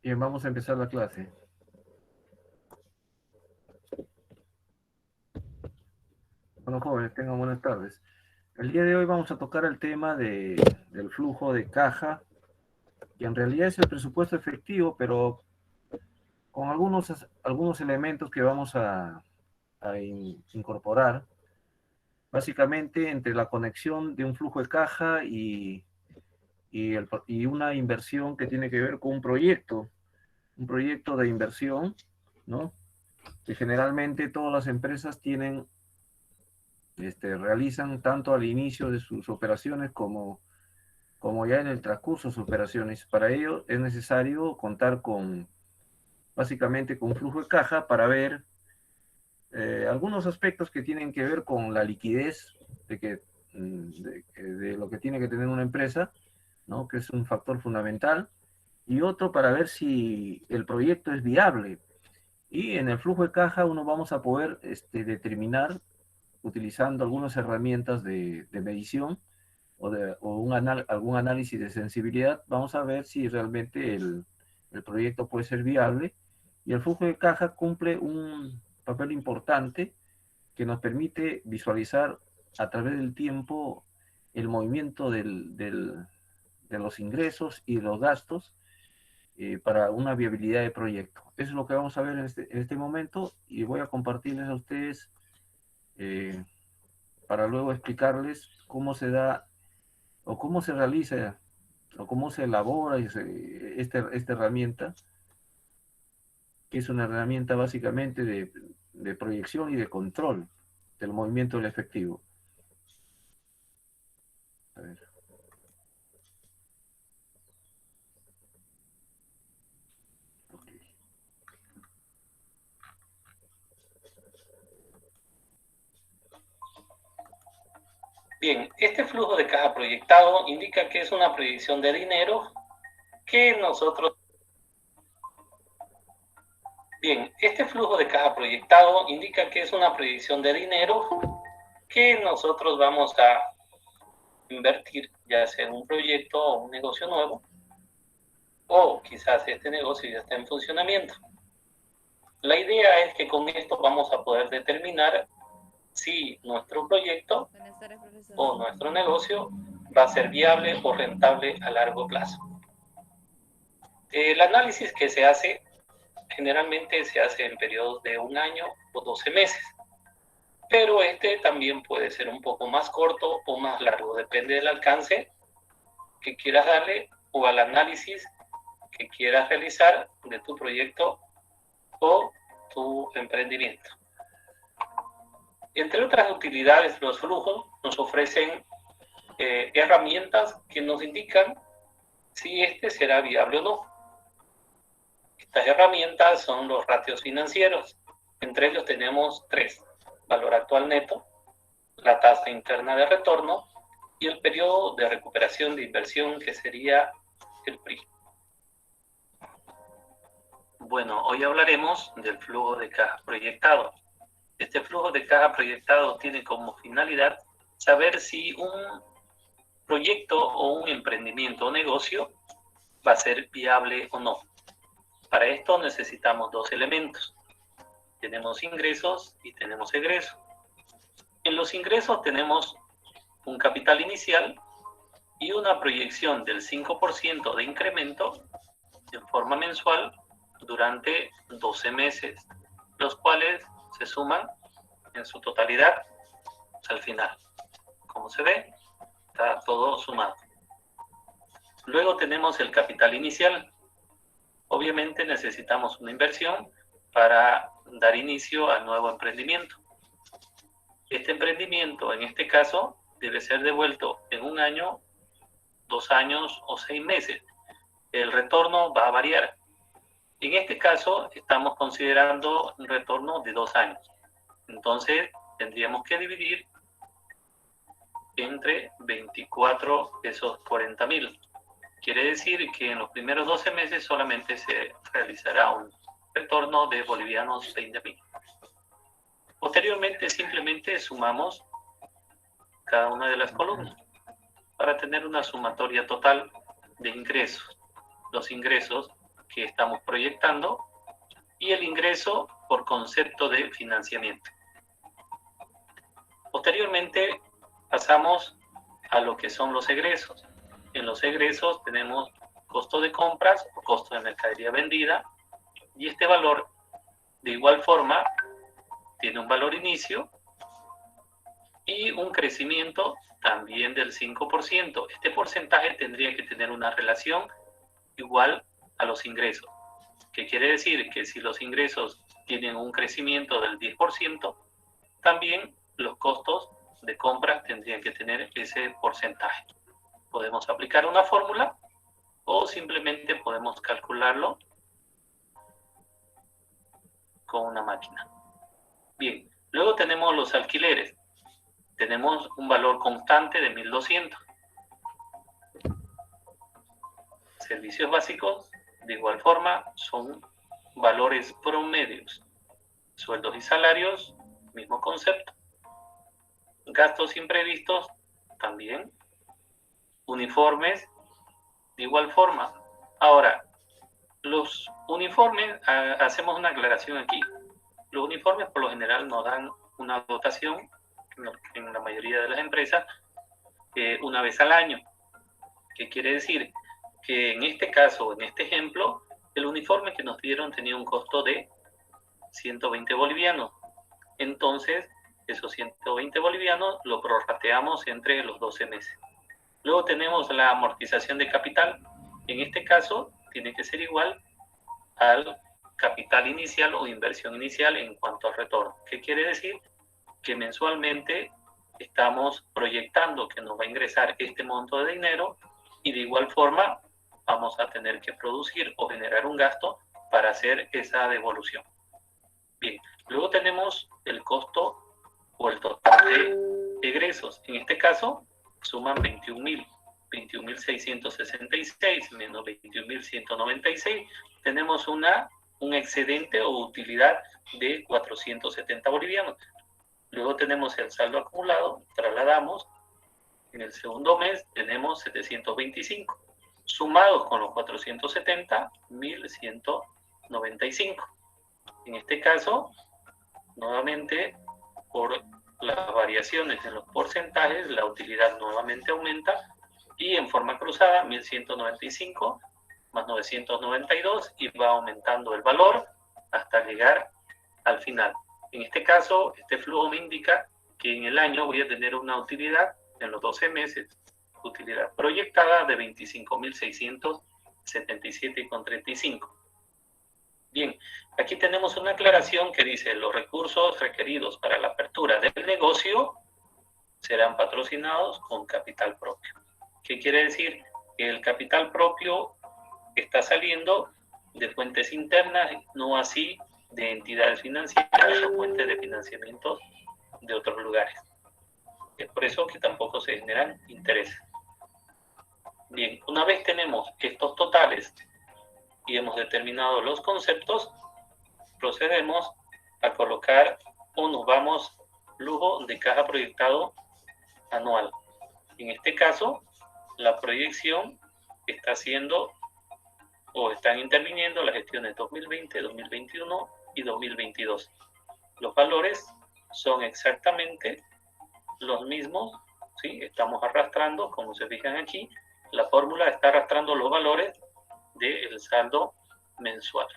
Bien, vamos a empezar la clase. Bueno, jóvenes, tengan buenas tardes. El día de hoy vamos a tocar el tema del flujo de caja, que en realidad es el presupuesto efectivo, pero con algunos elementos que vamos a incorporar, básicamente entre la conexión de un flujo de caja y una inversión que tiene que ver con un proyecto de inversión, ¿no? Que generalmente todas las empresas realizan tanto al inicio de sus operaciones como ya en el transcurso de sus operaciones. Para ello es necesario contar básicamente con un flujo de caja para ver algunos aspectos que tienen que ver con la liquidez de lo que tiene que tener una empresa, ¿no? Que es un factor fundamental, y otro para ver si el proyecto es viable. Y en el flujo de caja uno vamos a poder determinar, utilizando algunas herramientas de medición o algún análisis de sensibilidad, vamos a ver si realmente el proyecto puede ser viable. Y el flujo de caja cumple un papel importante que nos permite visualizar a través del tiempo el movimiento de los ingresos y de los gastos para una viabilidad de proyecto. Eso es lo que vamos a ver en este momento, y voy a compartirles a ustedes eh, para luego explicarles cómo se da o cómo se realiza o cómo se elabora esta herramienta, que es una herramienta básicamente de proyección y de control del movimiento del efectivo. A ver. Okay. Bien, este flujo de caja proyectado indica que es una proyección de dinero que nosotros... Bien, este flujo de caja proyectado indica que es una proyección de dinero que nosotros vamos a invertir, ya sea en un proyecto o un negocio nuevo, o quizás este negocio ya está en funcionamiento. La idea es que con esto vamos a poder determinar si nuestro proyecto o nuestro negocio va a ser viable o rentable a largo plazo. El análisis que se hace generalmente se hace en periodos de 1 año o 12 meses, pero este también puede ser un poco más corto o más largo, depende del alcance que quieras darle o al análisis que quieras realizar de tu proyecto o tu emprendimiento. Entre otras utilidades, los flujos nos ofrecen herramientas que nos indican si este será viable o no. Estas herramientas son los ratios financieros. Entre ellos tenemos 3: valor actual neto, la tasa interna de retorno y el periodo de recuperación de inversión, que sería el PRI. Bueno, hoy hablaremos del flujo de caja proyectado. Este flujo de caja proyectado tiene como finalidad saber si un proyecto o un emprendimiento o negocio va a ser viable o no. Para esto necesitamos 2 elementos. Tenemos ingresos y tenemos egresos. En los ingresos tenemos un capital inicial y una proyección del 5% de incremento en forma mensual durante 12 meses, los cuales se suman en su totalidad al final. Como se ve, está todo sumado. Luego tenemos el capital inicial. Obviamente necesitamos una inversión para dar inicio al nuevo emprendimiento. Este emprendimiento, en este caso, debe ser devuelto en 1 año, 2 años o 6 meses. El retorno va a variar. En este caso, estamos considerando un retorno de 2 años. Entonces, tendríamos que dividir entre 24 esos 40.000. Quiere decir que en los primeros 12 meses solamente se realizará un retorno de bolivianos 20.000. Posteriormente, simplemente sumamos cada una de las columnas para tener una sumatoria total de ingresos. Los ingresos que estamos proyectando y el ingreso por concepto de financiamiento. Posteriormente pasamos a lo que son los egresos. En los egresos tenemos costo de compras o costo de mercadería vendida, y este valor de igual forma tiene un valor inicio y un crecimiento también del 5%. Este porcentaje tendría que tener una relación igual a los ingresos, que quiere decir que si los ingresos tienen un crecimiento del 10%, también los costos de compra tendrían que tener ese porcentaje. Podemos aplicar una fórmula o simplemente podemos calcularlo con una máquina. Bien, luego tenemos los alquileres. Tenemos un valor constante de 1.200. Servicios básicos, de igual forma, son valores promedios. Sueldos y salarios, mismo concepto. Gastos imprevistos, también. Uniformes, de igual forma. Ahora, los uniformes, hacemos una aclaración aquí. Los uniformes por lo general nos dan una dotación, en la mayoría de las empresas, una vez al año. ¿Qué quiere decir? Que en este caso, en este ejemplo, el uniforme que nos dieron tenía un costo de 120 bolivianos. Entonces, esos 120 bolivianos lo prorrateamos entre los 12 meses. Luego tenemos la amortización de capital. En este caso, tiene que ser igual al capital inicial o inversión inicial en cuanto al retorno. ¿Qué quiere decir? Que mensualmente estamos proyectando que nos va a ingresar este monto de dinero y de igual forma vamos a tener que producir o generar un gasto para hacer esa devolución. Bien, luego tenemos el costo o el total de egresos. En este caso, suman 21.666 menos 21.196. Tenemos un excedente o utilidad de 470 bolivianos. Luego tenemos el saldo acumulado, trasladamos. En el segundo mes tenemos 725. Sumados con los 470, 1.195. En este caso, nuevamente, por las variaciones en los porcentajes, la utilidad nuevamente aumenta y en forma cruzada, 1.195 más 992 y va aumentando el valor hasta llegar al final. En este caso, este flujo me indica que en el año voy a tener una utilidad en los 12 meses, utilidad proyectada de 25.677,35. Bien, aquí tenemos una aclaración que dice: los recursos requeridos para la apertura del negocio serán patrocinados con capital propio. ¿Qué quiere decir? Que el capital propio está saliendo de fuentes internas, no así de entidades financieras o fuentes de financiamiento de otros lugares. Es por eso que tampoco se generan intereses. Bien, una vez tenemos estos totales y hemos determinado los conceptos, procedemos a colocar o nos vamos flujo de caja proyectado anual. En este caso, la proyección está haciendo o están interviniendo las gestiones 2020, 2021 y 2022. Los valores son exactamente los mismos, ¿sí? Estamos arrastrando, como se fijan aquí, la fórmula está arrastrando los valores del saldo mensual.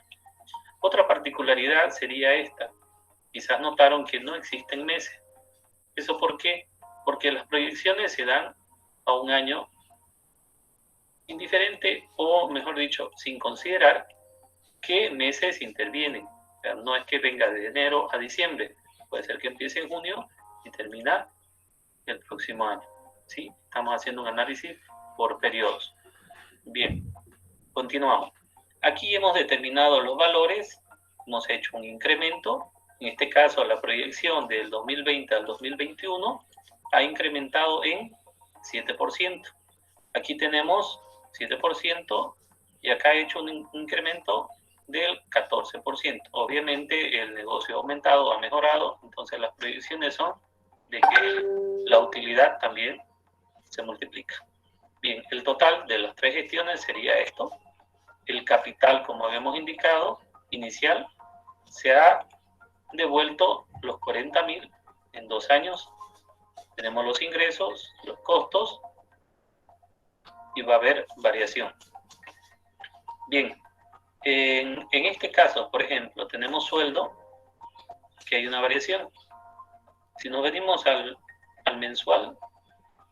Otra particularidad sería esta. Quizás notaron que no existen meses. ¿Eso por qué? Porque las proyecciones se dan a un año indiferente, o mejor dicho, sin considerar qué meses intervienen. O sea, no es que venga de enero a diciembre, puede ser que empiece en junio y termina el próximo año. ¿Sí? Estamos haciendo un análisis por periodos. Bien, continuamos. Aquí hemos determinado los valores, hemos hecho un incremento. En este caso, la proyección del 2020 al 2021 ha incrementado en 7%. Aquí tenemos 7% y acá he hecho un incremento del 14%. Obviamente el negocio ha aumentado, ha mejorado, entonces las proyecciones son de que la utilidad también se multiplica. Bien, el total de las tres gestiones sería esto. el capital, como habíamos indicado, inicial, se ha devuelto los 40.000 en 2 años. Tenemos los ingresos, los costos y va a haber variación. Bien, en este caso, por ejemplo, tenemos sueldo, que hay una variación. Si nos venimos al mensual,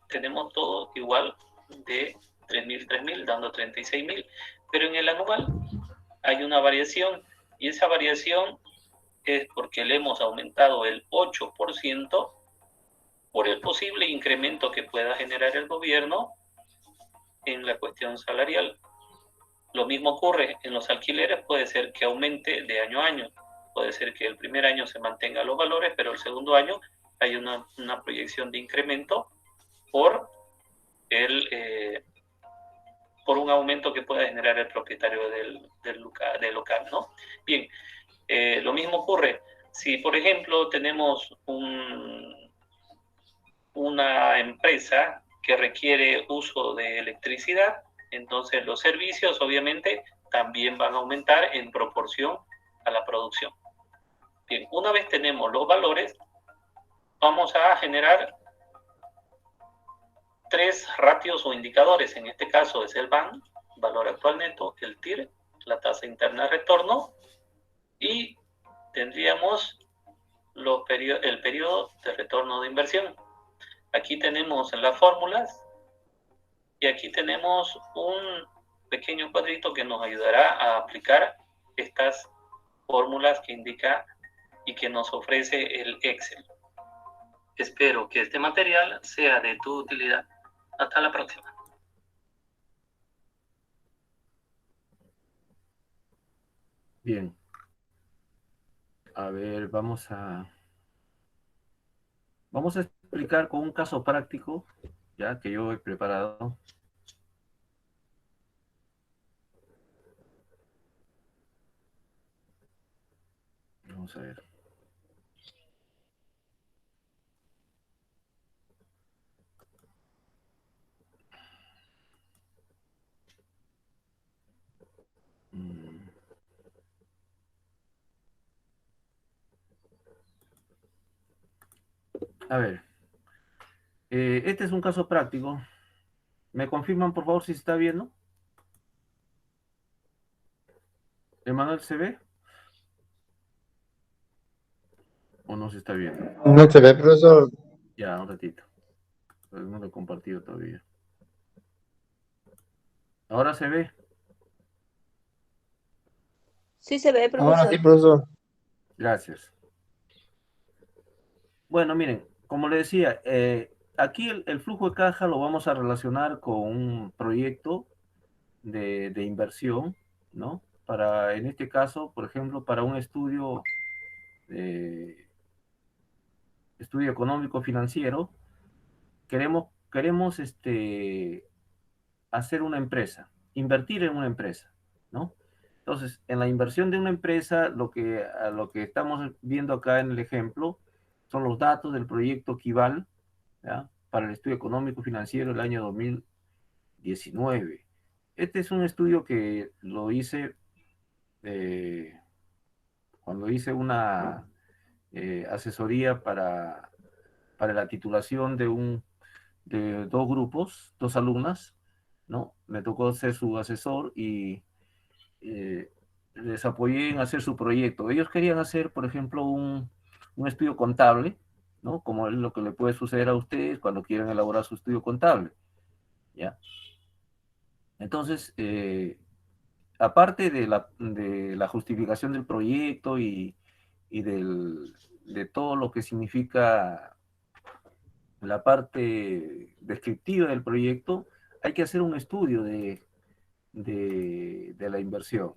tenemos todo igual de 3.000, dando 36.000. Pero en el anual hay una variación, y esa variación es porque le hemos aumentado el 8% por el posible incremento que pueda generar el gobierno en la cuestión salarial. Lo mismo ocurre en los alquileres, puede ser que aumente de año a año, puede ser que el primer año se mantenga los valores, pero el segundo año hay una proyección de incremento por por un aumento que pueda generar el propietario del local, ¿no? Bien, lo mismo ocurre si, por ejemplo, tenemos una empresa que requiere uso de electricidad, entonces los servicios obviamente también van a aumentar en proporción a la producción. Bien, una vez tenemos los valores, vamos a generar 3 ratios o indicadores. En este caso es el BAN, valor actual neto, el TIR, la tasa interna de retorno, y tendríamos el periodo de retorno de inversión. Aquí tenemos las fórmulas y aquí tenemos un pequeño cuadrito que nos ayudará a aplicar estas fórmulas que indica y que nos ofrece el Excel. Espero que este material sea de tu utilidad. Hasta la próxima. Bien. A ver, vamos a explicar con un caso práctico, ya que yo he preparado. Vamos a ver. A ver, este es un caso práctico. ¿Me confirman, por favor, si se está viendo? ¿Emanuel se ve? ¿O no se está viendo? No se ve, profesor. Ya, un ratito. Pues no lo he compartido todavía. ¿Ahora se ve? Sí se ve, Ahora sí, profesor. profesor. Gracias. Bueno, miren, como le decía, aquí el flujo de caja lo vamos a relacionar con un proyecto de inversión, ¿no? Para, en este caso, por ejemplo, para un estudio económico financiero, queremos hacer una empresa, invertir en una empresa, ¿no? Entonces, en la inversión de una empresa, a lo que estamos viendo acá en el ejemplo son los datos del proyecto Kival, ¿ya? Para el estudio económico financiero del año 2019. Este es un estudio que lo hice cuando hice una asesoría para la titulación de dos grupos, dos alumnas, ¿no? Me tocó ser su asesor y eh, les apoyé en hacer su proyecto. Ellos querían hacer, por ejemplo, un estudio contable, ¿no? Como es lo que le puede suceder a ustedes cuando quieren elaborar su estudio contable, ¿ya? Entonces, aparte de la justificación del proyecto y de todo lo que significa la parte descriptiva del proyecto, hay que hacer un estudio de la inversión.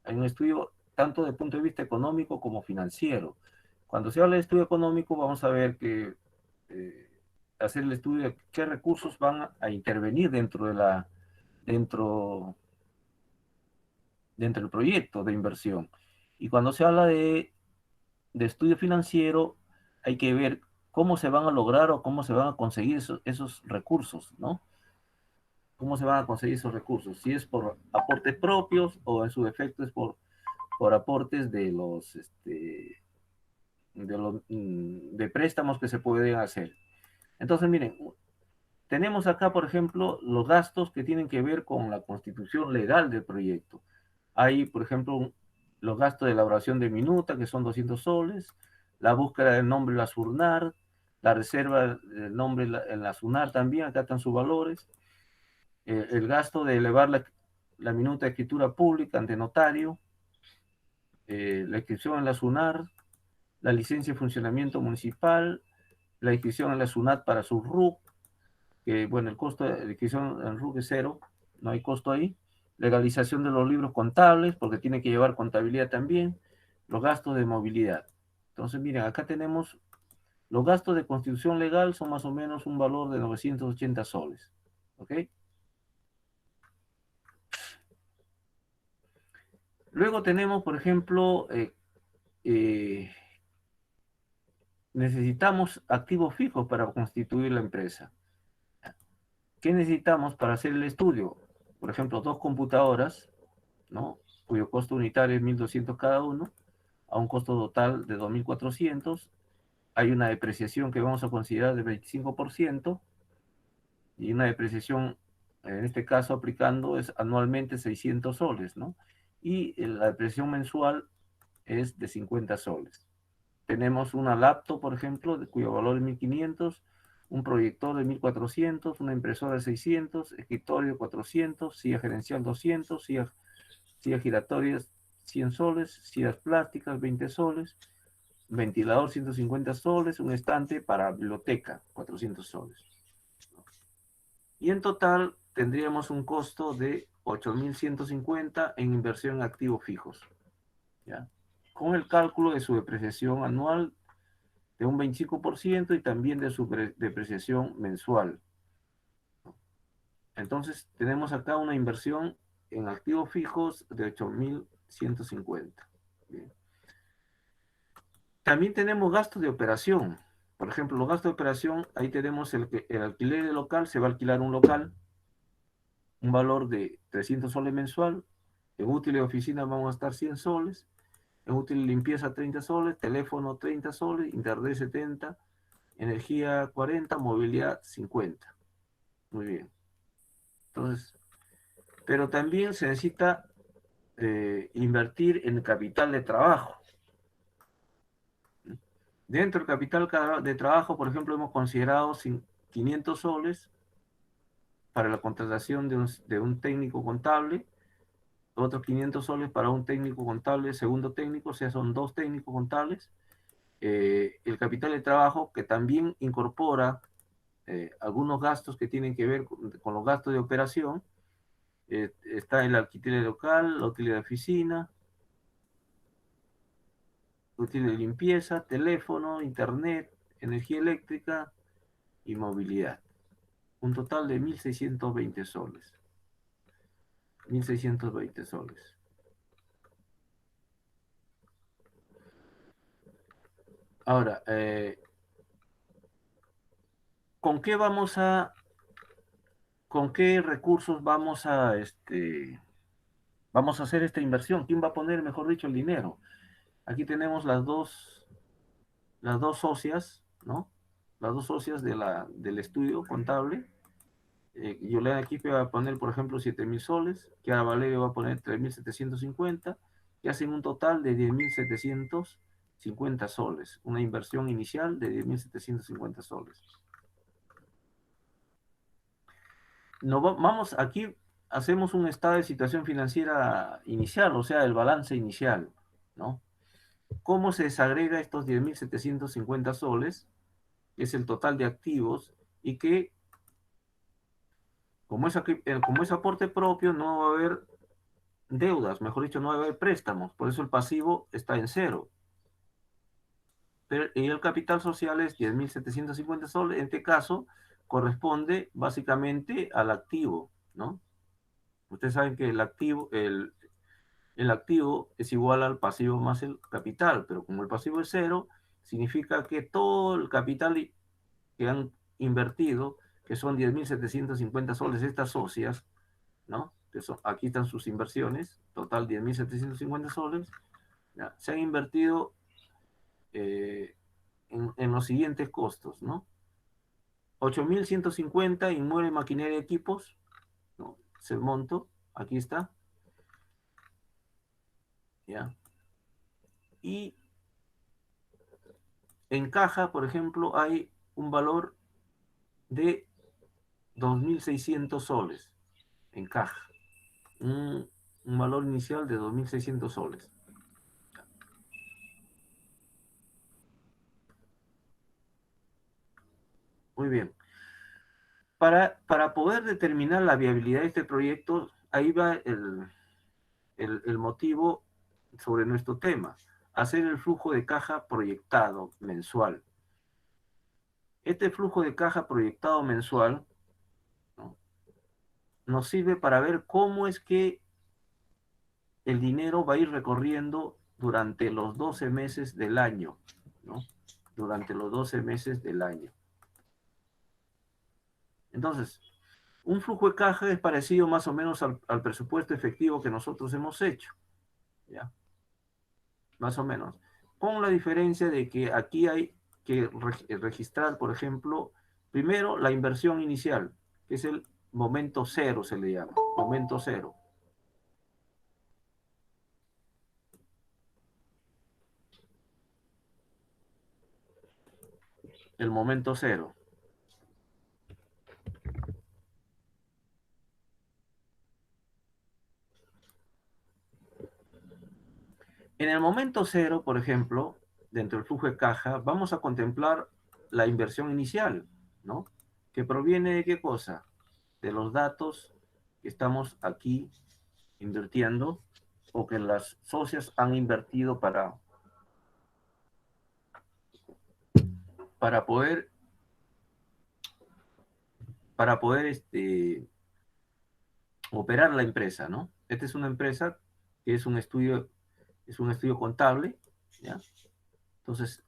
Hay un estudio tanto desde el punto de vista económico como financiero. Cuando se habla de estudio económico, vamos a ver que hacer el estudio de qué recursos van a intervenir dentro, dentro del proyecto de inversión. Y cuando se habla de estudio financiero, hay que ver cómo se van a lograr o cómo se van a conseguir esos recursos, ¿no? ¿Cómo se van a conseguir esos recursos? Si es por aportes propios o en su defecto es por aportes de préstamos que se pueden hacer. Entonces, miren, tenemos acá, por ejemplo, los gastos que tienen que ver con la constitución legal del proyecto. Hay, por ejemplo, los gastos de elaboración de minuta, que son 200 soles, la búsqueda del nombre en la SURNAR, la reserva del nombre en la SUNAR también, acá están sus valores, el gasto de elevar la minuta de escritura pública ante notario, la inscripción en la SUNAR, la licencia de funcionamiento municipal, la inscripción en la SUNAT para su RUC, que bueno, el costo de inscripción en RUC es cero, no hay costo ahí. Legalización de los libros contables, porque tiene que llevar contabilidad también. Los gastos de movilidad. Entonces, miren, acá tenemos los gastos de constitución legal, son más o menos un valor de 980 soles. ¿Ok? Luego tenemos, por ejemplo, eh, necesitamos activos fijos para constituir la empresa. ¿Qué necesitamos para hacer el estudio? Por ejemplo, 2 computadoras, ¿no? Cuyo costo unitario es 1.200 cada uno, a un costo total de 2.400. Hay una depreciación que vamos a considerar de 25% y una depreciación, en este caso aplicando, es anualmente 600 soles, ¿no? Y la depreciación mensual es de 50 soles. Tenemos una laptop, por ejemplo, cuyo valor es 1.500, un proyector de 1.400, una impresora de 600, escritorio 400, silla gerencial 200, sillas giratorias 100 soles, sillas plásticas 20 soles, ventilador 150 soles, un estante para biblioteca 400 soles. Y en total tendríamos un costo de 8.150 en inversión en activos fijos, ¿ya? Con el cálculo de su depreciación anual de un 25% y también de su depreciación mensual. Entonces tenemos acá una inversión en activos fijos de 8.150. Bien. También tenemos gastos de operación. Por ejemplo, los gastos de operación, ahí tenemos el alquiler de local, se va a alquilar un local, un valor de 300 soles mensual. En útil de oficina vamos a estar 100 soles. En útil de limpieza 30 soles, teléfono 30 soles, internet 70, energía 40, movilidad 50. Muy bien. Entonces, pero también se necesita invertir en capital de trabajo. Dentro del capital de trabajo, por ejemplo, hemos considerado 500 soles para la contratación de un técnico contable, otros 500 soles para un técnico contable, segundo técnico, o sea, son 2 técnicos contables. El capital de trabajo que también incorpora algunos gastos que tienen que ver con los gastos de operación. Está el alquiler local, la utilidad de oficina, utilidad de limpieza, teléfono, internet, energía eléctrica y movilidad. Un total de 1.620 soles. 1.620 soles. Ahora, ¿con qué con qué recursos vamos a hacer esta inversión? ¿Quién va a poner, mejor dicho, el dinero? Aquí tenemos las dos socias, ¿no? Las dos socias del estudio contable. Yolanda Quispe va a poner, por ejemplo, 7.000 soles, Kiara Valerio va a poner 3.750, que hacen un total de 10.750 soles, una inversión inicial de 10.750 soles. Vamos aquí, hacemos un estado de situación financiera inicial, o sea, el balance inicial, ¿no? ¿Cómo se desagrega estos 10.750 soles? Es el total de activos y que como es aporte propio, no va a haber deudas, mejor dicho, no va a haber préstamos, por eso el pasivo está en cero. Y el capital social es 10.750 soles, en este caso corresponde básicamente al activo, ¿no? Ustedes saben que el activo es igual al pasivo más el capital, pero como el pasivo es cero, significa que todo el capital que han invertido que son 10.750 soles, estas socias, ¿no? Que son, aquí están sus inversiones, total 10.750 soles, ¿ya? Se han invertido en los siguientes costos, ¿no? 8.150 inmueble, maquinaria y equipos, ¿no? Es el monto, aquí está, ¿ya? Y en caja, por ejemplo, hay un valor de 2.600 soles en caja. Un valor inicial de 2.600 soles. Muy bien. Para poder determinar la viabilidad de este proyecto, ahí va el motivo sobre nuestro tema. Hacer el flujo de caja proyectado mensual. Este flujo de caja proyectado mensual, ¿no?, nos sirve para ver cómo es que el dinero va a ir recorriendo durante los 12 meses del año, ¿no? Durante los 12 meses del año. Entonces, un flujo de caja es parecido más o menos al presupuesto efectivo que nosotros hemos hecho, ¿ya? Más o menos. Con la diferencia de que aquí hay que registrar, por ejemplo, primero la inversión inicial, que es el momento cero, se le llama, momento cero. El momento cero. En el momento cero, por ejemplo, dentro del flujo de caja, vamos a contemplar la inversión inicial, ¿no? Que proviene de qué cosa? De los datos que estamos aquí invirtiendo o que las socias han invertido para poder operar la empresa, ¿no? Esta es una empresa que es un estudio contable, ¿ya? Entonces,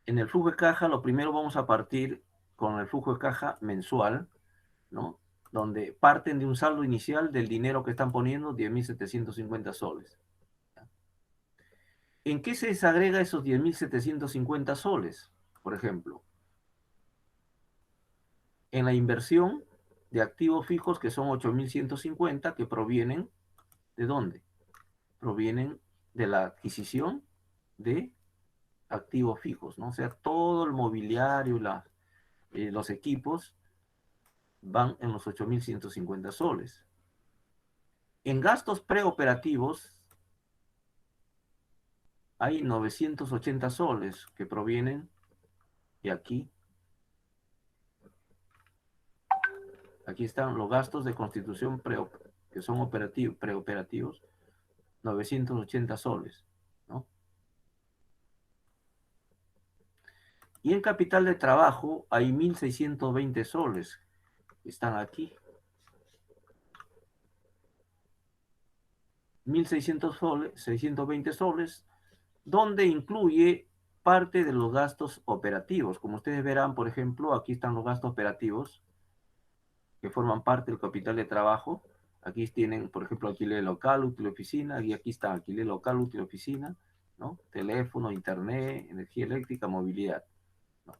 en el flujo de caja, lo primero vamos a partir con el flujo de caja mensual, ¿no? Donde parten de un saldo inicial del dinero que están poniendo, 10.750 soles. ¿En qué se desagrega esos 10.750 soles? Por ejemplo, en la inversión de activos fijos, que son 8.150, que provienen, ¿de dónde? Provienen de la adquisición de activos fijos, ¿no? O sea, todo el mobiliario, los equipos van en los 8.150 soles. En gastos preoperativos hay 980 soles que provienen de aquí. Aquí están los gastos de constitución que son preoperativos, 980 soles, ¿no? Y en capital de trabajo hay 1.620 soles que están aquí. 1.600 soles, 620 soles, donde incluye parte de los gastos operativos. Como ustedes verán, por ejemplo, aquí están los gastos operativos que forman parte del capital de trabajo. Aquí tienen, por ejemplo, alquiler local, útil oficina, y aquí está alquiler local, útil oficina, ¿no? Teléfono, internet, energía eléctrica, movilidad, ¿no?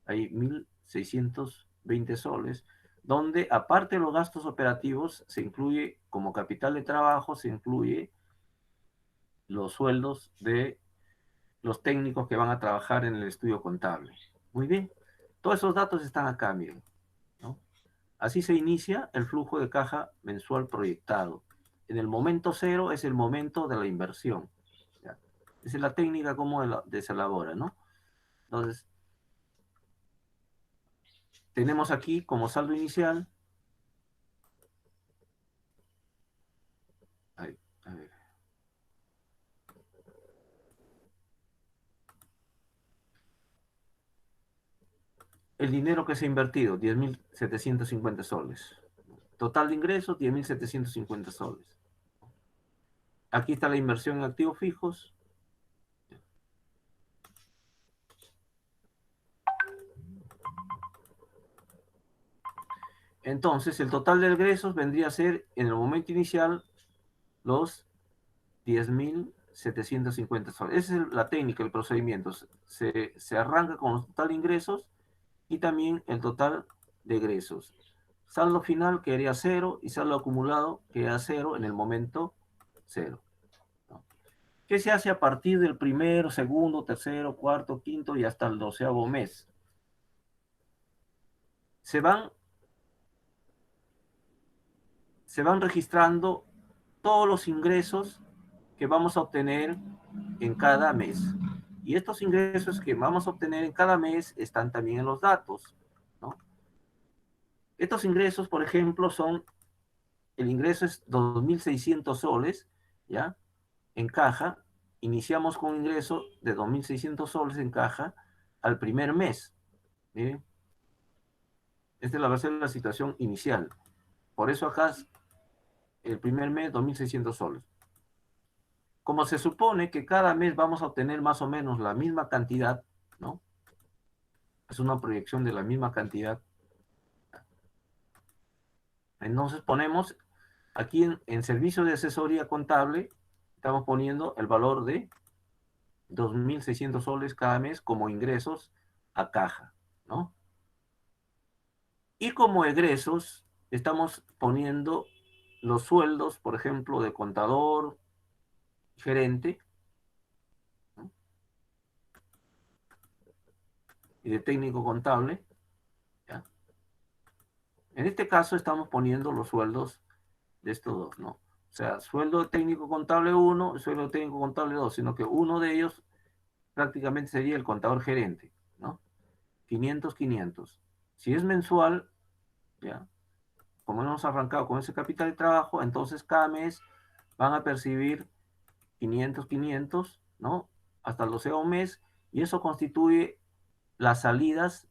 Hay 1.620 soles, donde aparte de los gastos operativos, se incluye como capital de trabajo, se incluye los sueldos de los técnicos que van a trabajar en el estudio contable. Muy bien, todos esos datos están acá, miren, ¿no? Así se inicia el flujo de caja mensual proyectado. En el momento cero es el momento de la inversión, ¿ya? Esa es la técnica como se elabora, ¿no? Entonces, tenemos aquí como saldo inicial. Ahí, a ver. El dinero que se ha invertido, 10.750 soles. Total de ingresos, 10.750 soles. Aquí está la inversión en activos fijos. Entonces, el total de egresos vendría a ser, en el momento inicial, los 10.750 soles. Esa es la técnica, el procedimiento. Se arranca con el total de ingresos y también el total de egresos. Saldo final quedaría 0 y saldo acumulado queda 0 en el momento 0. ¿No? ¿Qué se hace a partir del primero, segundo, tercero, cuarto, quinto y hasta el 12º mes? Se van registrando todos los ingresos que vamos a obtener en cada mes. Y estos ingresos que vamos a obtener en cada mes están también en los datos, ¿no? Estos ingresos, por ejemplo, el ingreso es 2.600 soles, ¿ya? En caja. Iniciamos con un ingreso de 2.600 soles en caja al primer mes. ¿Sí? Esta va a ser la situación inicial. Por eso acá el primer mes 2.600 soles. Como se supone que cada mes vamos a obtener más o menos la misma cantidad, ¿no? Es una proyección de la misma cantidad. Entonces ponemos aquí en servicio de asesoría contable, estamos poniendo el valor de 2.600 soles cada mes como ingresos a caja, ¿no? Y como egresos estamos poniendo los sueldos, por ejemplo, de contador, gerente, ¿no? Y de técnico contable, ¿ya? En este caso estamos poniendo los sueldos de estos dos, ¿no? O sea, sueldo de técnico contable 1 y sueldo de técnico contable 2, sino que uno de ellos prácticamente sería el contador gerente, ¿no? 500, 500. Si es mensual, ¿ya? Como hemos arrancado con ese capital de trabajo, entonces cada mes van a percibir 500, 500, ¿no? Hasta el 12º mes, y eso constituye las salidas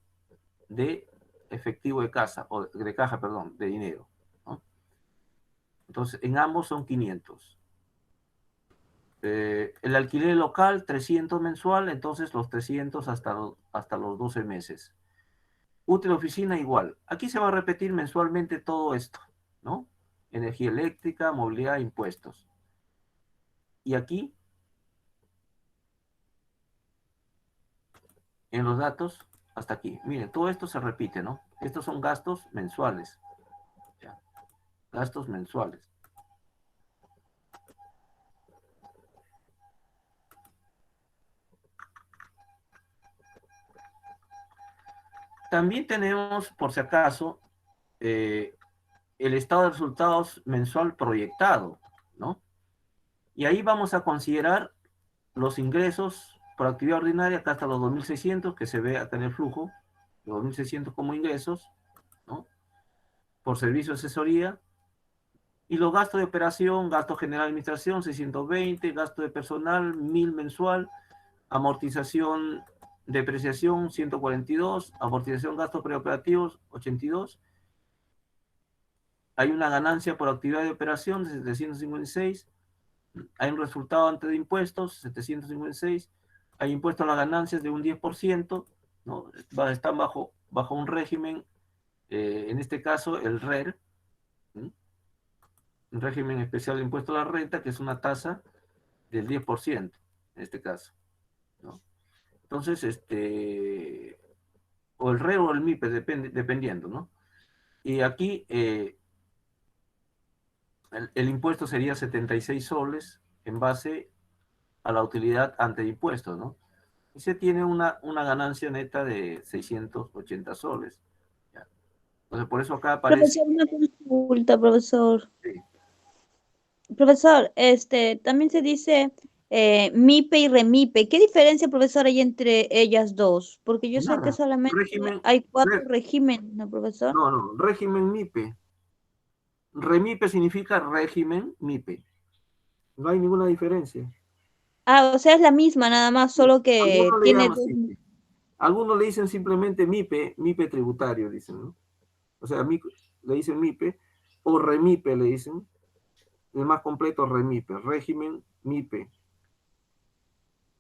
de efectivo de casa, o de caja, perdón, de dinero, ¿no? Entonces, en ambos son 500. El alquiler local, 300 mensual, entonces los 300 hasta los 12 meses. Útil oficina igual. Aquí se va a repetir mensualmente todo esto, ¿no? Energía eléctrica, movilidad, impuestos. Y aquí, en los datos, hasta aquí. Miren, todo esto se repite, ¿no? Estos son gastos mensuales. ¿Ya? Gastos mensuales. También tenemos, por si acaso, el estado de resultados mensual proyectado, ¿no? Y ahí vamos a considerar los ingresos por actividad ordinaria, acá hasta los 2.600, que se ve acá en el flujo, los 2.600 como ingresos, ¿no? Por servicio de asesoría, y los gastos de operación, gasto general de administración, 620, gasto de personal, 1.000 mensual, amortización, depreciación, 142, amortización, gastos preoperativos, 82. Hay una ganancia por actividad de operación de 756. Hay un resultado antes de impuestos, 756. Hay impuesto a las ganancias de un 10%, ¿no? Están bajo un régimen, en este caso el RER, ¿sí? Un régimen especial de impuesto a la renta, que es una tasa del 10%, en este caso, ¿no? Entonces, o el RER o el MIPE, dependiendo, ¿no? Y aquí el impuesto sería 76 soles en base a la utilidad ante impuestos, ¿no? Y se tiene una ganancia neta de 680 soles. ¿Ya? Entonces, por eso acá aparece... Profesor, una consulta, profesor. Sí, Profesor, también se dice MIPE y REMIPE. ¿Qué diferencia, profesor, hay entre ellas dos? Porque yo sé que nada. solamente Régimen, hay 4 regímenes, ¿no, profesor? no, régimen MIPE. REMIPE significa régimen MIPE. No hay ninguna diferencia. Ah, o sea, es la misma, nada más, Sí. solo que Algunos le tiene llaman dos. así. Sí. Algunos le dicen simplemente MIPE, MIPE tributario, dicen, ¿no? O sea, le dicen MIPE, o REMIPE le dicen. El más completo, REMIPE, régimen MIPE.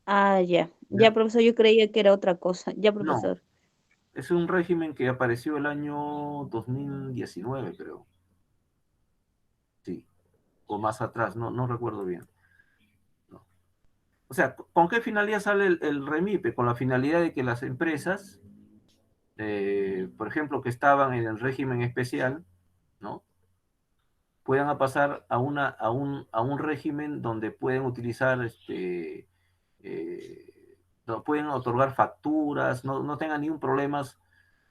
Ah, ya. ¿Ya? Ya, profesor, yo creía que era otra cosa. Ya, No, profesor. Es un régimen que apareció el año 2019, creo. Sí, o más atrás, no recuerdo bien. No. O sea, ¿con qué finalidad sale el REMIPE? Con la finalidad de que las empresas, por ejemplo, que estaban en el régimen especial, ¿no? Puedan pasar a un régimen donde pueden utilizar, no pueden otorgar facturas, no tengan ningún problema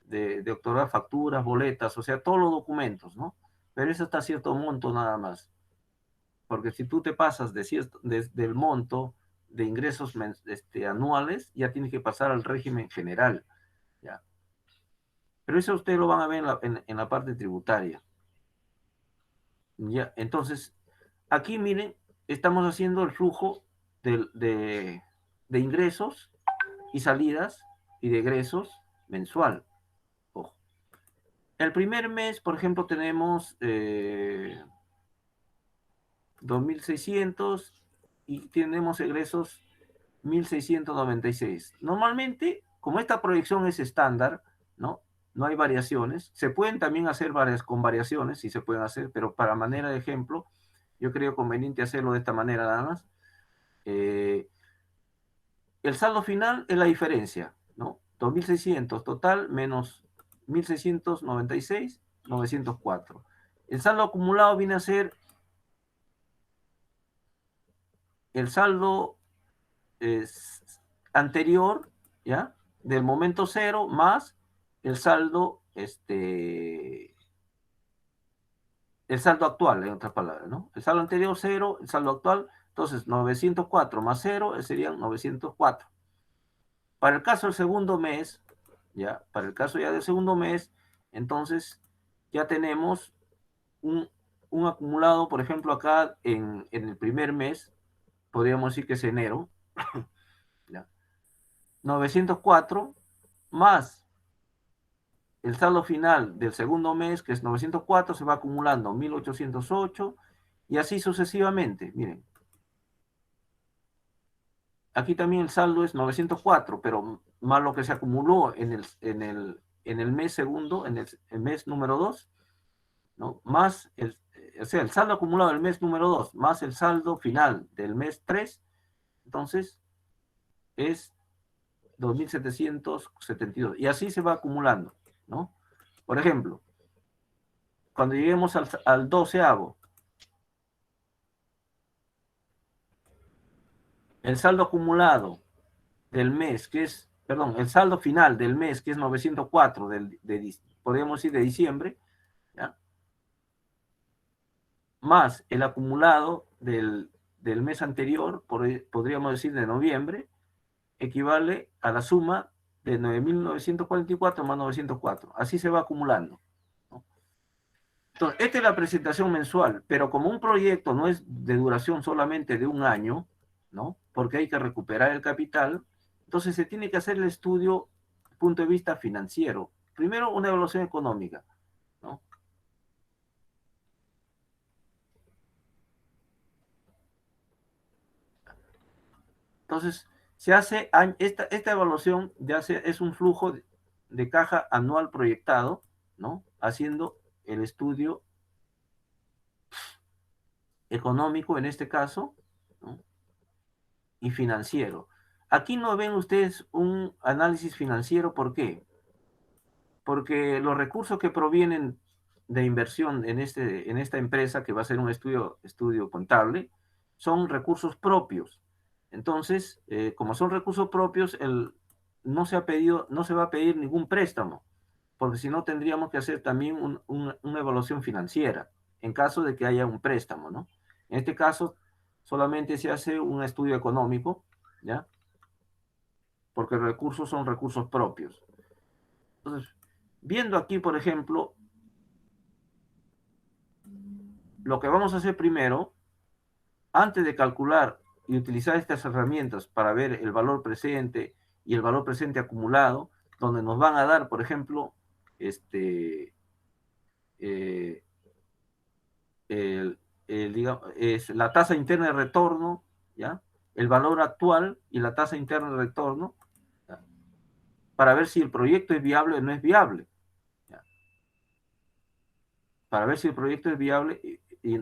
de otorgar facturas, boletas, o sea, todos los documentos, ¿no? Pero eso está a cierto monto nada más. Porque si tú te pasas del monto de ingresos anuales, ya tienes que pasar al régimen general, ¿ya? Pero eso ustedes lo van a ver en la parte tributaria. ¿Ya? Entonces, aquí miren, estamos haciendo el flujo de ingresos y salidas y de egresos mensual. Ojo. El primer mes, por ejemplo, tenemos 2.600 y tenemos egresos 1.696. Normalmente, como esta proyección es estándar, ¿no? No hay variaciones. Se pueden también hacer con variaciones, sí se pueden hacer, pero para manera de ejemplo, yo creo conveniente hacerlo de esta manera nada más. El saldo final es la diferencia, ¿no? 2.600 total menos 1.696, 904. El saldo acumulado viene a ser el saldo anterior, ¿ya? Del momento cero más el saldo, el saldo actual, en otras palabras, ¿no? El saldo anterior cero, el saldo actual, entonces 904 más cero serían 904. Para el caso del segundo mes, ¿ya? Para el caso ya del segundo mes, entonces ya tenemos un acumulado, por ejemplo, acá en el primer mes, podríamos decir que es enero, ¿ya? 904 más el saldo final del segundo mes, que es 904, se va acumulando 1.808 y así sucesivamente. Miren, aquí también el saldo es 904, pero más lo que se acumuló en el mes segundo, en el mes número 2, ¿no? Más o sea, el saldo acumulado del mes número 2, más el saldo final del mes 3, entonces es 2.772. Y así se va acumulando, ¿no? Por ejemplo, cuando lleguemos al 12avo, el saldo acumulado del mes, que es, perdón, el saldo final del mes, que es 904, podríamos decir de diciembre, ¿ya? Más el acumulado del mes anterior, podríamos decir de noviembre, equivale a la suma de 9.944 más 904. Así se va acumulando, ¿no? Entonces, esta es la presentación mensual, pero como un proyecto no es de duración solamente de un año, ¿no? Porque hay que recuperar el capital, entonces se tiene que hacer el estudio desde el punto de vista financiero. Primero, una evaluación económica, ¿no? Entonces, se hace esta evaluación es un flujo de caja anual proyectado, ¿no? Haciendo el estudio económico en este caso, ¿no? Y financiero. Aquí no ven ustedes un análisis financiero, ¿por qué? Porque los recursos que provienen de inversión en esta empresa, que va a ser un estudio contable, son recursos propios. Entonces, como son recursos propios, no se va a pedir ningún préstamo, porque si no tendríamos que hacer también una evaluación financiera en caso de que haya un préstamo, ¿no? En este caso, solamente se hace un estudio económico, ¿ya? Porque los recursos son recursos propios. Entonces, viendo aquí, por ejemplo, lo que vamos a hacer primero, antes de calcular y utilizar estas herramientas para ver el valor presente y el valor presente acumulado, donde nos van a dar, por ejemplo, eh, es la tasa interna de retorno, ¿ya? El valor actual y la tasa interna de retorno, ¿ya? para ver si el proyecto es viable o no es viable. ¿Ya? Para ver si el proyecto es viable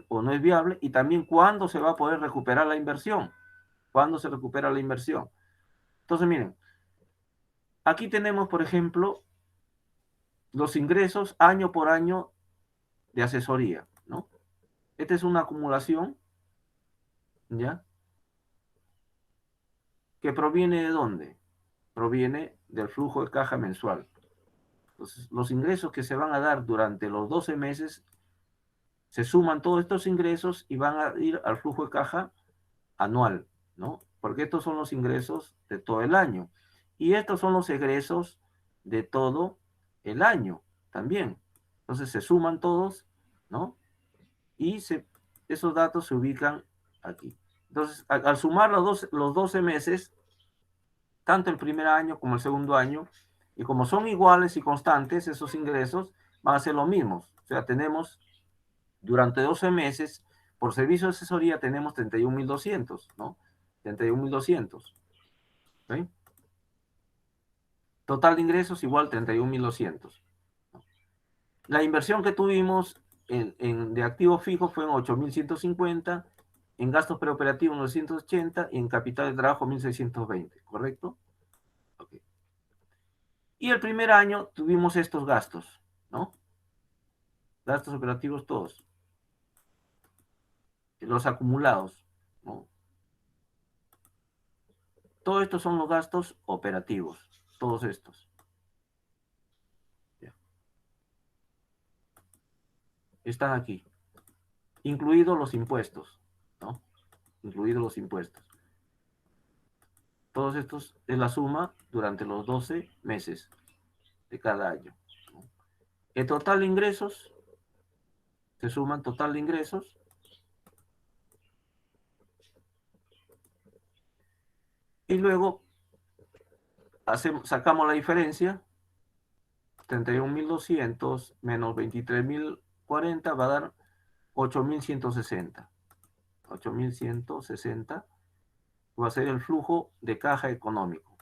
o no es viable, y también cuándo se va a poder recuperar la inversión. ¿Cuándo se recupera la inversión? Entonces, miren, aquí tenemos, por ejemplo, los ingresos año por año de asesoría, ¿no? Esta es una acumulación, ¿ya? ¿Que proviene de dónde? Proviene del flujo de caja mensual. Entonces, los ingresos que se van a dar durante los 12 meses, se suman todos estos ingresos y van a ir al flujo de caja anual, ¿no? Porque estos son los ingresos de todo el año. Y estos son los egresos de todo el año también. Entonces se suman todos, ¿no? Y esos datos se ubican aquí. Entonces, al sumar los 12 meses, tanto el primer año como el segundo año, y como son iguales y constantes, esos ingresos van a ser los mismos. O sea, tenemos durante 12 meses, por servicio de asesoría tenemos 31.200, ¿no? 31.200. ¿Sí? Total de ingresos igual 31.200. La inversión que tuvimos de activo fijo fue en 8.150, en gastos preoperativos 980 y en capital de trabajo 1.620, ¿correcto? Okay. Y el primer año tuvimos estos gastos, ¿no? Gastos operativos todos. Los acumulados, ¿no? Todos estos son los gastos operativos, todos estos. Ya. Están aquí, incluidos los impuestos, ¿no? Incluidos los impuestos. Todos estos es la suma durante los 12 meses de cada año, ¿no? El total de ingresos, se suman total de ingresos, y luego sacamos la diferencia, 31.200 menos 23.040 va a dar 8.160. 8.160 va a ser el flujo de caja económico.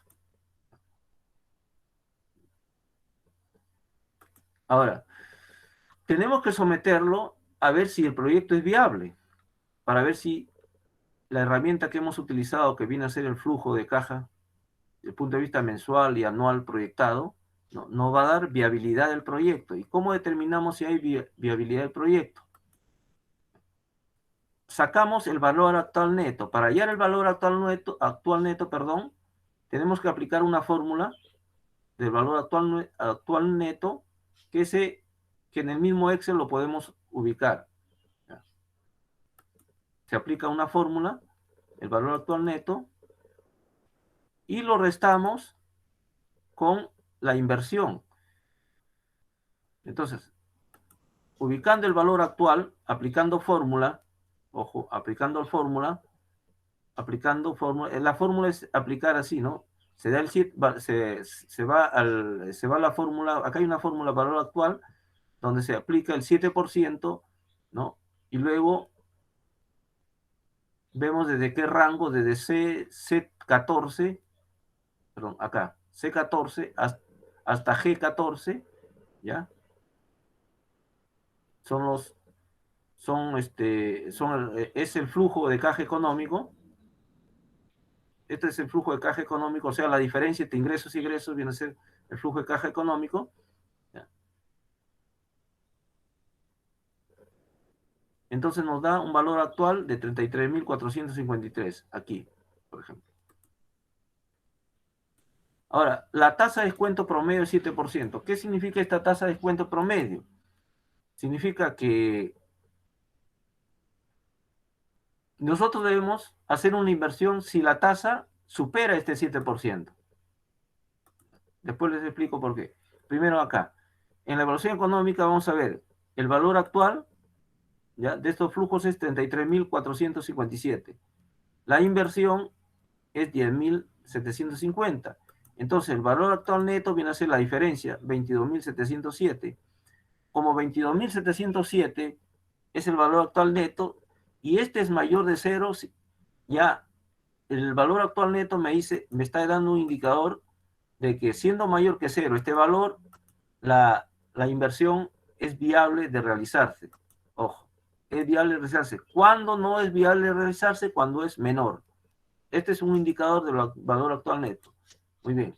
Ahora, tenemos que someterlo a ver si el proyecto es viable, para ver si la herramienta que hemos utilizado, que viene a ser el flujo de caja, desde el punto de vista mensual y anual proyectado, no va a dar viabilidad del proyecto. ¿Y cómo determinamos si hay viabilidad del proyecto? Sacamos el valor actual neto. Para hallar el valor actual neto, tenemos que aplicar una fórmula del valor actual neto que en el mismo Excel lo podemos ubicar. Se aplica una fórmula, el valor actual neto, y lo restamos con la inversión. Entonces, ubicando el valor actual, aplicando fórmula, ojo, aplicando fórmula, la fórmula es aplicar así, ¿no? Se da el se va la fórmula, acá hay una fórmula valor actual, donde se aplica el 7%, ¿no? Y luego vemos desde qué rango, desde C14, perdón, acá, C14 hasta G14, ¿ya? Es el flujo de caja económico. Este es el flujo de caja económico, o sea, la diferencia entre ingresos y egresos viene a ser el flujo de caja económico. ¿Ya? Entonces nos da un valor actual de 33.453, aquí, por ejemplo. Ahora, la tasa de descuento promedio es 7%. ¿Qué significa esta tasa de descuento promedio? Significa que nosotros debemos hacer una inversión si la tasa supera este 7%. Después les explico por qué. Primero acá, en la evaluación económica vamos a ver el valor actual, ¿ya?, de estos flujos es 33.457. La inversión es 10.750. Entonces el valor actual neto viene a ser la diferencia, 22.707. Como 22.707 es el valor actual neto y este es mayor de 0, ya el valor actual neto me está dando un indicador de que siendo mayor que cero este valor, la inversión es viable de realizarse. Ojo, es viable de realizarse. ¿Cuándo no es viable de realizarse? Cuando es menor. Este es un indicador del valor actual neto. Muy bien.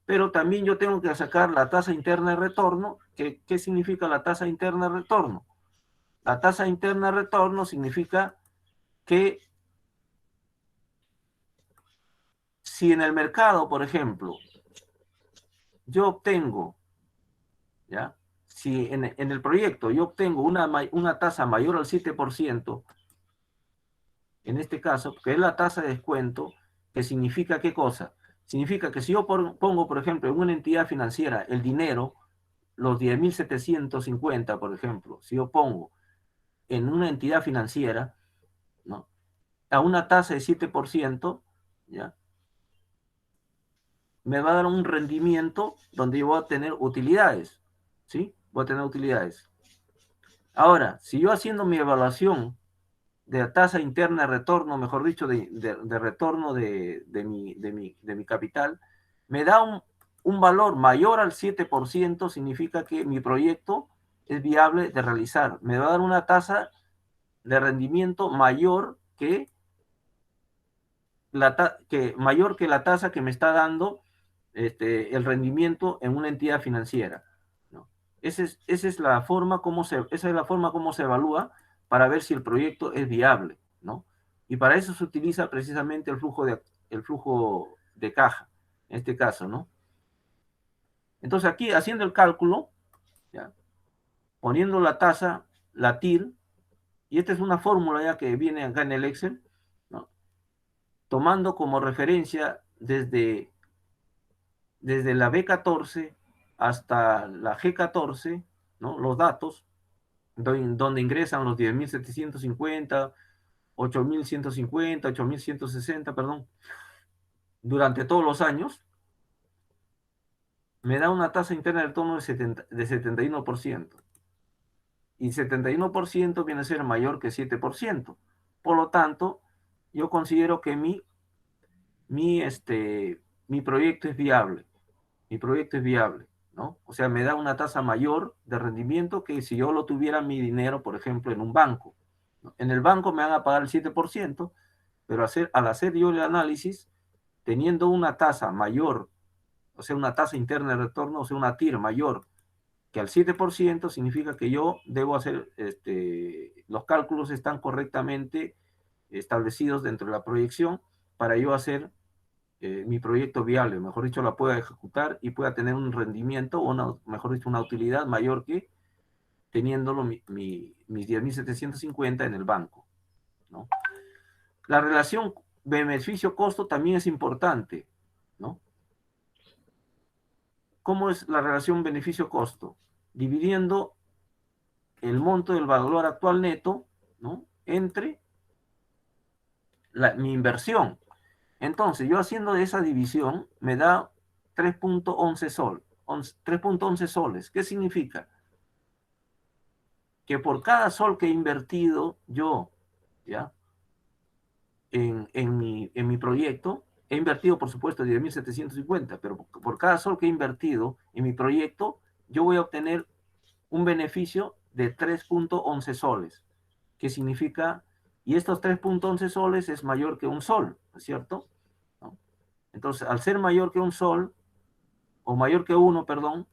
Pero también yo tengo que sacar la tasa interna de retorno. ¿Qué significa la tasa interna de retorno? La tasa interna de retorno significa que si en el mercado, por ejemplo, yo obtengo, ¿ya? Si en el proyecto yo obtengo una tasa mayor al 7%, en este caso, que es la tasa de descuento, que significa ¿qué cosa? Significa que si yo pongo, por ejemplo, en una entidad financiera el dinero, los 10.750, por ejemplo, si yo pongo en una entidad financiera, ¿no? A una tasa de 7%, ¿ya? Me va a dar un rendimiento donde yo voy a tener utilidades, ¿sí? Voy a tener utilidades. Ahora, si yo haciendo mi evaluación de la tasa interna de retorno, mejor dicho, de retorno de mi capital, me da un valor mayor al 7%, significa que mi proyecto es viable de realizar. Me va a dar una tasa de rendimiento mayor que la tasa que me está dando el rendimiento en una entidad financiera, ¿no? Esa es la forma como se evalúa para ver si el proyecto es viable, ¿no? Y para eso se utiliza precisamente el flujo de caja, en este caso, ¿no? Entonces aquí, haciendo el cálculo, ¿ya? Poniendo la tasa, la TIR, y esta es una fórmula ya que viene acá en el Excel, ¿no? Tomando como referencia desde la B14 hasta la G14, ¿no? Los datos, donde ingresan los 10.750, 8.150, 8.160, perdón, durante todos los años, me da una tasa interna de retorno de 71%. Y 71% viene a ser mayor que 7%. Por lo tanto, yo considero que mi, mi proyecto es viable. Mi proyecto es viable, ¿no? O sea, me da una tasa mayor de rendimiento que si yo lo tuviera mi dinero, por ejemplo, en un banco, ¿no? En el banco me van a pagar el 7%, pero al hacer yo el análisis, teniendo una tasa mayor, o sea, una tasa interna de retorno, o sea, una TIR mayor que al 7%, significa que yo debo hacer, los cálculos están correctamente establecidos dentro de la proyección para yo hacer mi proyecto viable, mejor dicho, la pueda ejecutar y pueda tener un rendimiento o, mejor dicho, una utilidad mayor que teniéndolo mis 10.750 en el banco, ¿no? La relación beneficio-costo también es importante, ¿no? ¿Cómo es la relación beneficio-costo? Dividiendo el monto del valor actual neto, ¿no? Entre mi inversión. Entonces, yo haciendo esa división, me da 3.11 sol, 3.11 soles. ¿Qué significa? Que por cada sol que he invertido yo, ¿ya? En mi proyecto, he invertido, por supuesto, 10.750, pero por cada sol que he invertido en mi proyecto, yo voy a obtener un beneficio de 3.11 soles. ¿Qué significa? Y estos 3.11 soles es mayor que un sol, ¿no es cierto? ¿No? Entonces, al ser mayor que un sol, o mayor que uno, perdón,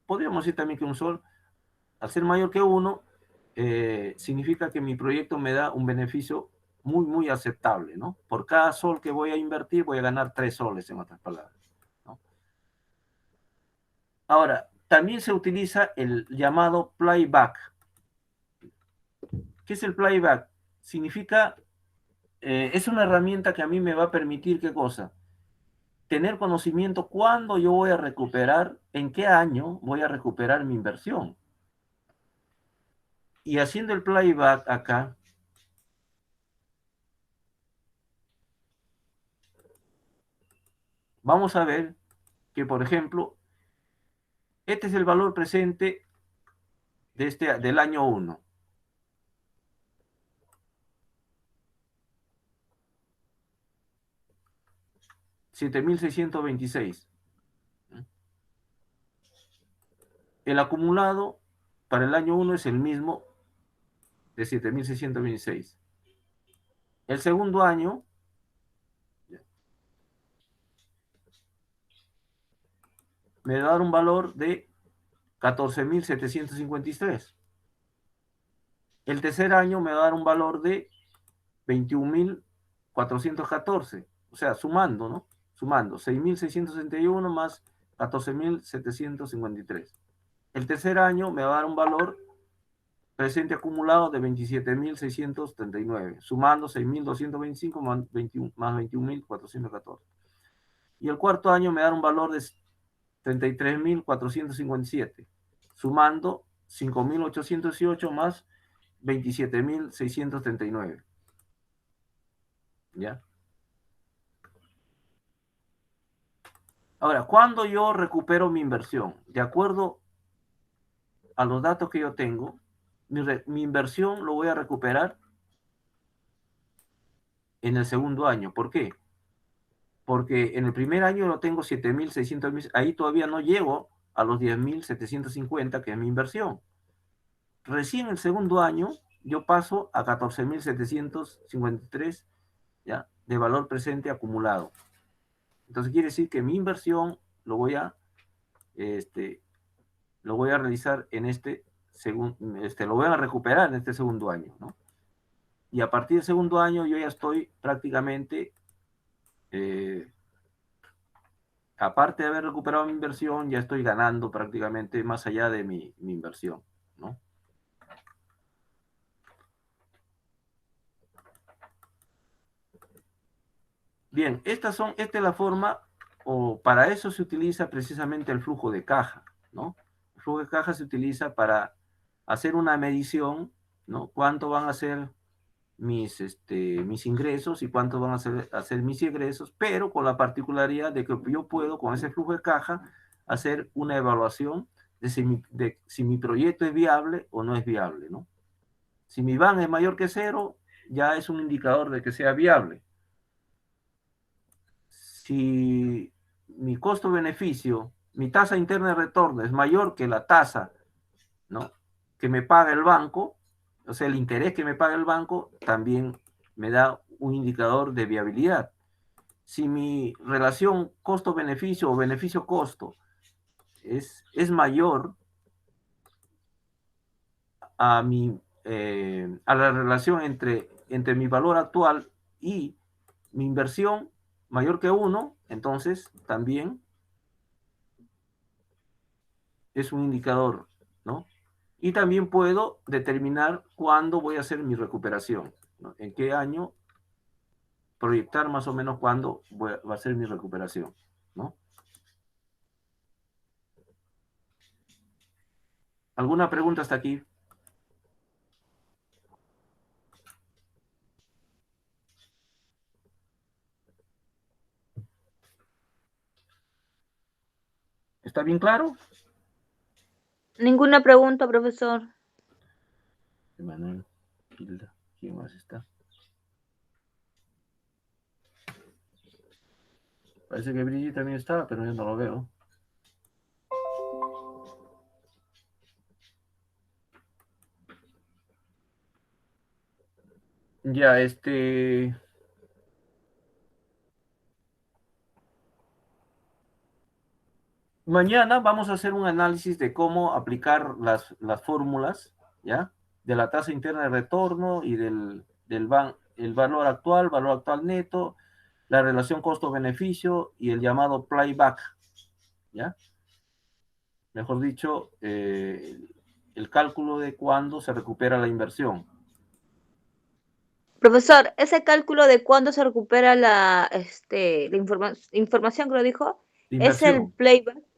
podríamos decir también que un sol, al ser mayor que uno, significa que mi proyecto me da un beneficio muy, muy aceptable, ¿no? Por cada sol que voy a invertir, voy a ganar 3 soles, en otras palabras, ¿no? Ahora, también se utiliza el llamado playback. ¿Qué es el playback? Significa, es una herramienta que a mí me va a permitir, ¿qué cosa? Tener conocimiento cuándo yo voy a recuperar, en qué año voy a recuperar mi inversión. Y haciendo el playback acá, vamos a ver que, por ejemplo, este es el valor presente del año 1. $7.626. El acumulado para el año 1 es el mismo de 7.626. El segundo año me va a dar un valor de 14.753. El tercer año me va a dar un valor de 21.414. O sea, sumando, ¿no? Sumando 6.661 más 14.753. El tercer año me va a dar un valor presente acumulado de 27.639, sumando 6.225 más 21.414. Y el cuarto año me va a dar un valor de 33.457, sumando 5.808 más 27.639. ¿Ya? Ahora, ¿cuándo yo recupero mi inversión? De acuerdo a los datos que yo tengo, mi inversión lo voy a recuperar en el segundo año. ¿Por qué? Porque en el primer año lo tengo 7.600, ahí todavía no llego a los 10.750, que es mi inversión. Recién el segundo año yo paso a 14.753, ¿ya? De valor presente acumulado. Entonces quiere decir que mi inversión lo voy a realizar en lo voy a recuperar en este segundo año, ¿no? Y a partir del segundo año yo ya estoy prácticamente, aparte de haber recuperado mi inversión, ya estoy ganando prácticamente más allá de mi inversión, ¿no? Bien, esta es la forma, o para eso se utiliza precisamente el flujo de caja, ¿no? El flujo de caja se utiliza para hacer una medición, ¿no? Cuánto van a ser mis ingresos y cuánto van a ser mis egresos, pero con la particularidad de que yo puedo, con ese flujo de caja, hacer una evaluación de si mi proyecto es viable o no es viable, ¿no? Si mi van es mayor que 0, ya es un indicador de que sea viable. Si mi costo-beneficio, mi tasa interna de retorno es mayor que la tasa, ¿no?, que me paga el banco, o sea, el interés que me paga el banco, también me da un indicador de viabilidad. Si mi relación costo-beneficio o beneficio-costo es mayor a la relación entre mi valor actual y mi inversión mayor que 1, entonces también es un indicador, ¿no? Y también puedo determinar cuándo voy a hacer mi recuperación, ¿no? En qué año proyectar más o menos cuándo va a ser mi recuperación, ¿no? ¿Alguna pregunta hasta aquí? ¿Está bien claro? Ninguna pregunta, profesor. Emanuel, Hilda, ¿quién más está? Parece que Brigitte también está, pero yo no lo veo. Ya, mañana vamos a hacer un análisis de cómo aplicar las fórmulas, ¿ya? De la tasa interna de retorno y el valor actual neto, la relación costo-beneficio y el llamado playback, ¿ya? Mejor dicho, el cálculo de cuándo se recupera la inversión. Profesor, ese cálculo de cuándo se recupera la información que lo dijo, ¿es el Inversión. playback?